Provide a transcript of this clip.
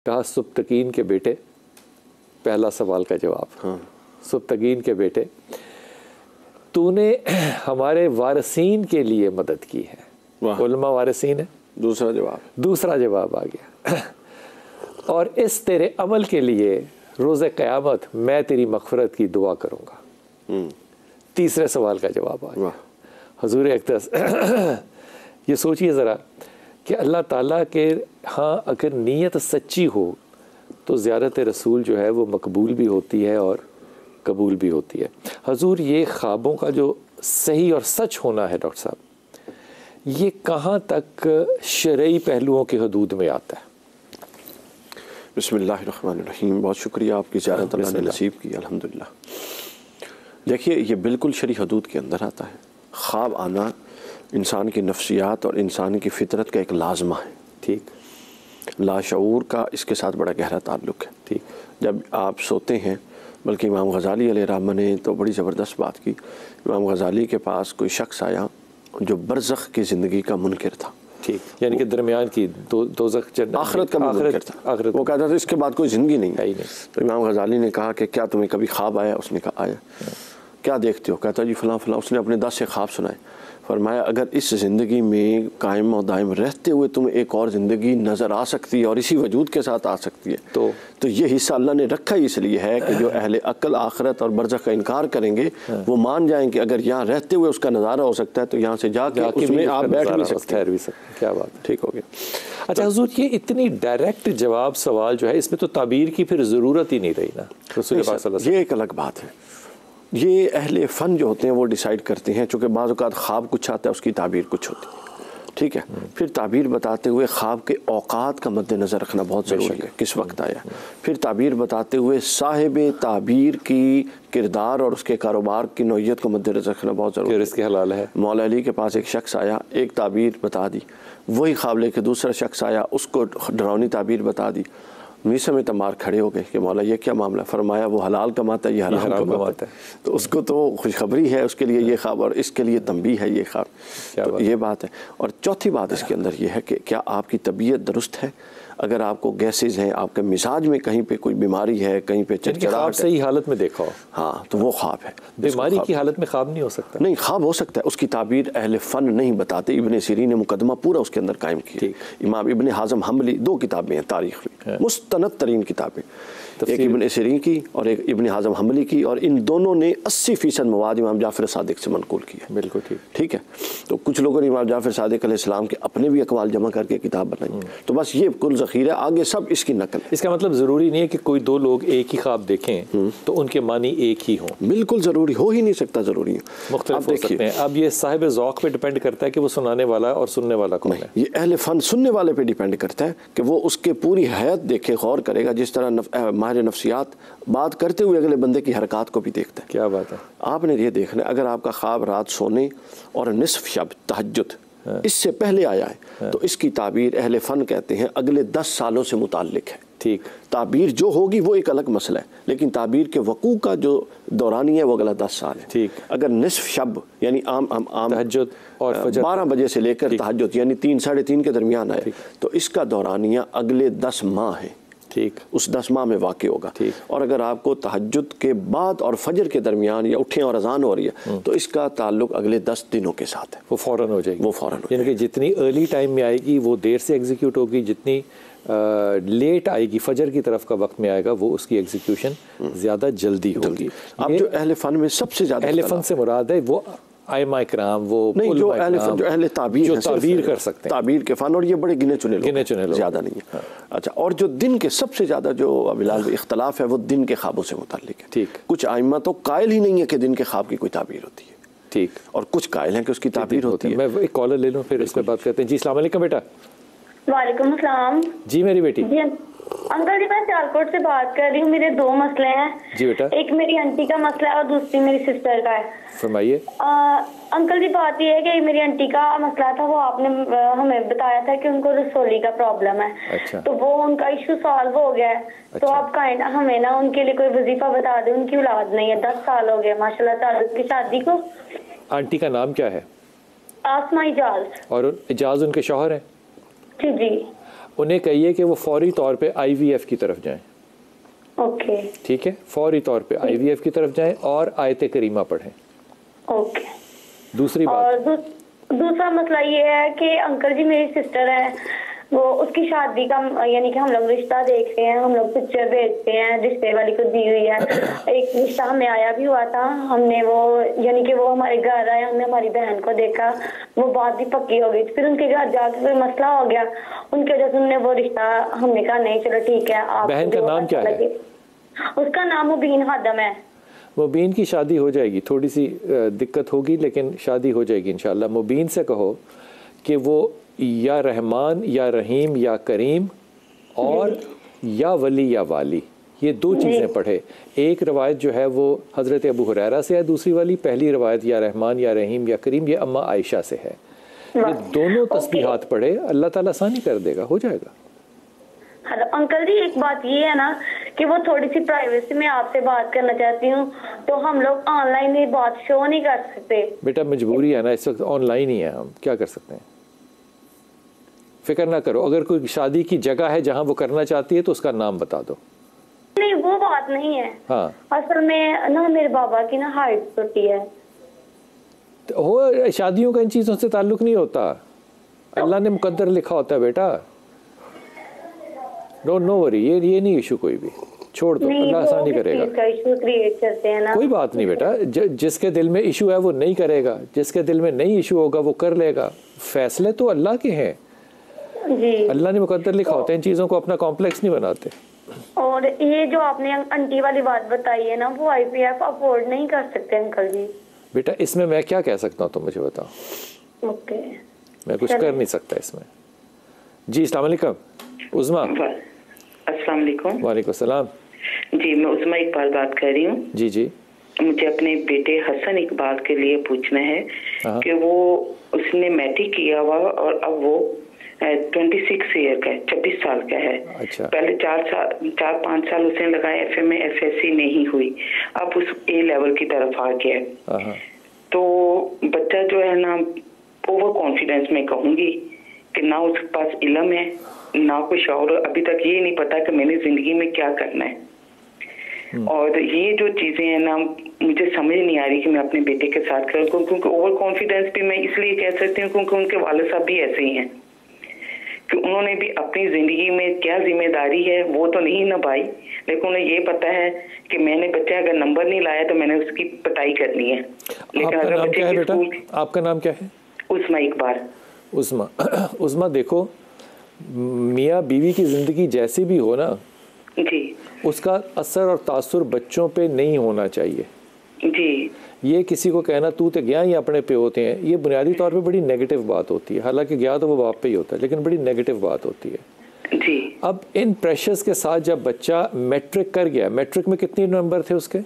कहा सुब्तकीन के बेटे, पहला सवाल का जवाब। हाँ। सुब्तकीन के बेटे, तूने हमारे वारिसीन के लिए मदद की है। उलमा वारिसीन है। दूसरा जवाब आ गया। और इस तेरे अमल के लिए रोज़े क़यामत मैं तेरी मग़फ़िरत की दुआ करूँगा। तीसरे सवाल का जवाब आ गया। हुज़ूर अक़दस ये सोचिए ज़रा कि अल्लाह ताला के हाँ अगर नीयत सच्ची हो तो ज़ियारत रसूल जो है वो मकबूल भी होती है और कबूल भी होती है। हुज़ूर, ये ख्वाबों का जो सही और सच होना है डॉक्टर साहब, ये कहाँ तक शरई पहलुओं के हदूद में आता है? बिस्मिल्लाहिर्रहमानिर्रहीम। बहुत शुक्रिया, आपकी ज़ियारत अल्लाह ने नसीब की, अल्हम्दुलिल्लाह। देखिए, ये बिल्कुल शरई हदूद के अंदर आता है। ख्वाब आना इंसान की नफ्सियात और इंसान की फ़ितरत का एक लाजमा है। ठीक। लाशऊर का इसके साथ बड़ा गहरा ताल्लुक़ है। ठीक। जब आप सोते हैं, बल्कि इमाम गज़ाली अलैहिर्रहमत ने तो बड़ी ज़बरदस्त बात की। इमाम गज़ाली के पास कोई शख्स आया जो बरज़ख की ज़िंदगी का मुनकिर था। ठीक, यानी कि दरमियान की दोज़ख आखिरत का मुनकिर था। वो कहता था इसके बाद कोई ज़िंदगी नहीं है। तो इमाम गज़ाली ने कहा कि क्या तुम्हें कभी ख्वाब आया? उसने कहा आया। क्या देखते हो? कहता जी फ़लाँ फ़लाँ। उसने अपने 10 से ख्वाब सुनाए। फरमाया अगर इस ज़िंदगी में कायम और दायम रहते हुए तुम्हें एक और ज़िंदगी नज़र आ सकती है और इसी वजूद के साथ आ सकती है तो ये हिस्सा अल्लाह ने रखा ही इसलिए है कि जो अहले अक्ल आखिरत और बरज़ख का इनकार करेंगे वो मान जाएं कि अगर यहाँ रहते हुए उसका नज़ारा हो सकता है तो यहाँ से जाके उसमें आप बैठ भी सकते हैं। क्या बात, ठीक हो गया। अच्छा हुज़ूर, ये इतनी डायरेक्ट जवाब सवाल जो है इसमें तो ताबीर की फिर ज़रूरत ही नहीं रही ना। ये एक अलग बात है। ये अहले फ़न जो होते हैं वो डिसाइड करते हैं, चूँकि बाज़ औक़ात ख्वाब कुछ आता है उसकी ताबीर कुछ होती है। ठीक है। फिर ताबीर बताते हुए ख्वाब के औक़ात का मद्देनज़र रखना बहुत ज़रूरी है, किस वक्त आया। फिर ताबीर बताते हुए साहिब ताबीर की किरदार और उसके कारोबार की नौइयत को मद्देनज़र रखना बहुत ज़रूरी है। रिज़्क़ हलाल है। मौला अली के पास एक शख्स आया, एक ताबीर बता दी, वही ख्वाब लेके दूसरा शख्स आया, उसको डरावनी ताबीर बता दी। मीसा में तमार खड़े हो गए कि मौला ये क्या मामला? फरमाया वो हलाल कमाता है, ये हराम कमाता है। तो उसको तो खुशखबरी है, उसके लिए ये ख्वाब और इसके लिए तंबीह है ये ख्वाब। तो ये बात है। और चौथी बात इसके अंदर ये है कि क्या आपकी तबीयत दुरुस्त है? अगर आपको गैसेज हैं, आपके मिजाज में कहीं पे कोई बीमारी है, कहीं पे चिड़चिड़ाहट, सही हालत में देखा हो, हाँ, तो वो ख्वाब है। बीमारी की हालत में ख्वाब नहीं हो सकता। नहीं, ख्वाब हो सकता है। उसकी ताबीर अहले फ़न नहीं बताते। इब्न सीरीन ने मुकदमा पूरा उसके अंदर कायम किया। इमाम इब्न हाज़म हम्बली 2 किताबें हैं तारीख़ में, मुस्तनद तरीन किताबें, एक इब्न सीरीन की और एक इब्न हाज़म हम्बली की, और इन दोनों ने 80% मवाद इमाम जाफ़र सादिक से मनक़ूल किया। बिल्कुल ठीक। ठीक है। तो कुछ लोगों ने इमाम जाफ़र सादिक अलैहिस्सलाम के अपने भी अक़वाल जमा करके किताब बनाई। तो बस ये कुल ज़ख़ीरा, आगे सब इसकी नकल है। इसका मतलब ज़रूरी नहीं है कि कोई 2 लोग एक ही ख्वाब देखें तो उनके मानी एक ही हों। बिल्कुल ज़रूरी हो ही नहीं सकता, ज़रूरी है, मुख्तलिफ हो सकते हैं। अब ये साहिब ज़ौक़ पे डिपेंड करता है कि वो सुनाने वाला और सुनने वाला कौन है। ये अहले फ़न सुनने वाले पे डिपेंड करता है कि वो उसके पूरी हैत देखे, गौर करेगा। जिस तरह माहिर नफ्सियात बात करते हुए अगले बंदे की हरकत को भी देखता है। क्या बात है। आपने ये देखना, अगर आपका ख्वाब रात सोने और निसफ शब तहज्जुद इससे पहले आया है तो इसकी ताबीर अहले फ़न कहते हैं अगले 10 सालों से मुताल्लिक है। ठीक। ताबीर जो होगी वो एक अलग मसला है, लेकिन ताबीर के वक़ू का जो दौरानी है वो अगला 10 साल है। ठीक। अगर निसफ शब यानी आम तहज्जुद और फजर 12 बजे से लेकर तहज्जुद यानी 3 साढ़े 3 के दरमियान आए तो इसका दौरानिया अगले 10 माह है। ठीक। उस 10 माह में वाक़ होगा। ठीक। और अगर आपको तहज्जुद के बाद और फजर के दरमियान या उठे और अजान हो रही है तो इसका ताल्लुक अगले 10 दिनों के साथ है। वो फ़ौरन हो जाएगी। वो फ़ौरन, यानी कि जितनी अर्ली टाइम में आएगी वो देर से एग्जीक्यूट होगी, जितनी लेट आएगी फजर की तरफ का वक्त में आएगा वो उसकी एग्जीक्यूशन ज़्यादा जल्दी होगी। अब जो अहले फ़न में सबसे ज़्यादा अहले फ़न से मुराद है वो आइमा इकराम, वो नहीं जो अहले ताबीर जो ताबीर कर सकते हैं, ताबीर के फ़न, और ये बड़े गिने चुने लोग ज़्यादा नहीं है। हाँ। अच्छा, और जो दिन के सबसे ज़्यादा जो बिलाल इख्तलाफ है वो दिन के ख्वाबों से मुताल्लिक है। ठीक। कुछ आइमा तो कायल ही नहीं है कि दिन के ख्वाब की कोई ताबीर होती है। ठीक। और कुछ कायल हैं कि उसकी ताबीर होती है। मैं एक कॉलर ले लूँ फिर इस पर बात करते हैं। जी अस्सलाम वालेकुम बेटा। वालेकुम अस्सलाम। जी मेरी बेटी। जी अंकल जी, मैं सियालकोट से बात कर रही हूँ। मेरे 2 मसले हैं। जी बेटा। एक मेरी आंटी का मसला है और दूसरी मेरी सिस्टर का है। फरमाइए। अंकल जी, बात यह है कि मेरी आंटी का मसला था, वो आपने हमें बताया था कि उनको रसोली का प्रॉब्लम है। अच्छा। तो वो उनका इशू सॉल्व हो गया है। अच्छा। तो आप काइंड हमें ना उनके लिए कोई वजीफा बता दें। उनकी औलाद नहीं है, 10 साल हो गए माशाल्लाह ताला की शादी को। आंटी का नाम क्या है? आसमा इजाज। और इजाज उनके शौहर हैं? जी जी। उन्हें कहिए कि वो फौरी तौर पे IVF की तरफ जाएं। ओके, ठीक है, फौरी तौर पे IVF की तरफ जाएं और आयत करीमा पढ़ें। ओके। दूसरी बात, और दूसरा मसला ये है कि अंकल जी मेरी सिस्टर है, वो उसकी शादी का यानी कि हम लोग रिश्ता देख रहे हैं, हम लोग पिक्चर भेजते हैं, रिश्ते वाली को दी हुई है। एक रिश्ता हमें आया भी हुआ था, हमने वो यानी कि वो हमारे घर आए, हमने हमारी बहन को देखा, वो बात भी पक्की हो गई। फिर उनके घर जाके कोई मसला हो गया, उनके वजह से उन्होंने वो रिश्ता, हमने कहा नहीं चलो ठीक है। आप बहन का नाम क्या है? उसका नाम मुबीन हादम है। मुबीन की शादी हो जाएगी, थोड़ी सी दिक्कत होगी लेकिन शादी हो जाएगी इंशाल्लाह। मुबीन से कहो कि वो या रहमान या रहीम या करीम और या वली या वाली, ये दो चीज़ें पढ़े। एक रवायत जो है वो हज़रत अबू हुरैरा से है, दूसरी वाली पहली रवायत या रहमान या रहीम या करीम ये अम्मा आयशा से है। ये दोनों तस्बीहात पढ़े, अल्लाह ताला आसानी कर देगा, हो जाएगा। हेलो अंकल जी, एक बात ये है ना कि वो थोड़ी सी प्राइवेसी में आपसे बात करना चाहती हूँ, तो हम लोग ऑनलाइन ये बात शो नहीं कर सकते। बेटा मजबूरी है ना, इस वक्त ऑनलाइन ही है, हम क्या कर सकते हैं। फिक्र ना करो, अगर कोई शादी की जगह है जहाँ वो करना चाहती है तो उसका नाम बता दो। नहीं वो बात नहीं है। हाँ, असल में ना मेरे बाबा की ना हाइट छोटी है। तो हो, शादियों का इन चीज़ों से ताल्लुक नहीं होता, अल्लाह ने मुकद्दर लिखा होता है बेटा। डोंट नो वरी, ये नहीं इशू कोई भी, छोड़ दो, अल्लाह आसानी करेगा। इशू क्रिएट करते हैं ना। कोई बात नहीं बेटा, जिसके दिल में इशू है वो नहीं करेगा, जिसके दिल में नहीं इशू होगा वो कर लेगा। फैसले तो अल्लाह के हैं जी, अल्लाह ने मुकद्दर लिखा होता है, इन चीज़ों को अपना कॉम्प्लेक्स नहीं बनाते। और ये जो आपने आंटी वाली बात बताई है ना, वो IVF अफोर्ड नहीं कर सकते अंकल जी। बेटा इसमें मैं क्या कह सकता हूँ, तुम मुझे बताओ। ओके, मैं कुछ कर नहीं सकता इसमें। जी अस्सलाम वालेकुम उज़मा। अस्सलाम वालेकुम। वालेकुम सलाम। जी मैं उज़मा इकबाल बात कर रही हूँ। जी जी, मुझे अपने बेटे हसन इकबाल के लिए पूछना है कि वो उसने मैट्रिक किया हुआ और अब वो 26 ईयर का है, 26 साल का है। अच्छा। पहले 4-5 साल उसने लगाया FMA FSC नहीं हुई, अब उस A लेवल की तरफ आ गया। तो बच्चा जो है ना ओवर कॉन्फिडेंस में कहूँगी कि ना उसके पास इल्म है ना कोई शौर, अभी तक ये नहीं पता कि मैंने जिंदगी में क्या करना है। और ये जो चीजें हैं ना मुझे समझ नहीं आ रही कि मैं अपने बेटे के साथ करूँ, क्योंकि ओवर कॉन्फिडेंस भी मैं इसलिए कह सकती हूँ क्योंकि उनके वालिद साहब भी ऐसे ही हैं कि उन्होंने भी अपनी जिंदगी में क्या जिम्मेदारी है वो तो नहीं निभाई, लेकिन उन्हें ये पता है कि मैंने बच्चे अगर नंबर नहीं लाया तो मैंने उसकी पिटाई करनी है। लेकिन अगर बच्चे की स्कूल, आपका नाम क्या है? उज़मा इकबाल। उज़मा, उज़मा देखो मियाँ बीवी की ज़िंदगी जैसी भी हो ना जी, उसका असर और तासुर बच्चों पे नहीं होना चाहिए जी। ये किसी को कहना तू तो गया ही अपने पे होते हैं, ये बुनियादी तौर पे बड़ी नेगेटिव बात होती है। हालांकि गया तो वो बाप पे ही होता है, लेकिन बड़ी नेगेटिव बात होती है जी। अब इन प्रेशर्स के साथ जब बच्चा मैट्रिक कर गया, मैट्रिक में कितने नंबर थे उसके?